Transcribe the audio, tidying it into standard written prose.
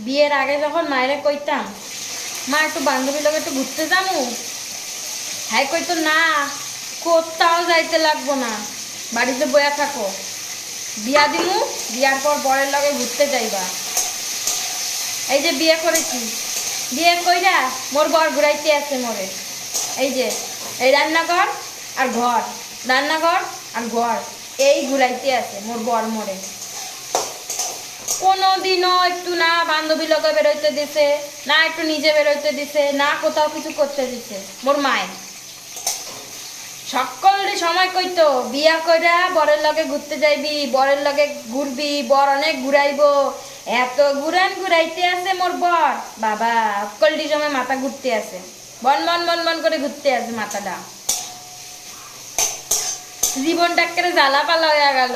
বিয়ের আগে যখন মায়েরা কইতাম মা একটু বান্ধবীর লোক একটু ঘুরতে যাবো, হ্যাঁ কইতো না, কোথাও যাইতে লাগবো না, বাড়িতে বয়া থাকো, বিয়া দিমু, বিয়ার পর বরের লগে ঘুরতে যাইবা। এই যে বিয়ে করেছি, বিয়ে কইরা মোর বর ঘুরাইতে আছে মোরে। এই যে এই রান্নাঘর আর ঘর, রান্নাঘর আর ঘর, এই ঘুরাইতে আছে মোর বর মোরে। কোনোদিনও একটু না বান্ধবী লোকে বেরোইতে দিছে, না একটু নিজে বেরোইতে দিছে, না কোথাও কিছু করতে দিছে মোর মায়। সকল সময় কইতো বিয়া কইরা বরের লগে ঘুরতে যাইবি, বরের লগে ঘুরবি, বর অনেক ঘুরাইবো। এত ঘুরাইতে আছে মোর বর, বাবা সকলটি সময় মাথা ঘুরতে আছে, বন বন বন বন করে ঘুরতে আছে মাথাটা। জীবনটা একেবারে জ্বালা পালা হয়ে গেল।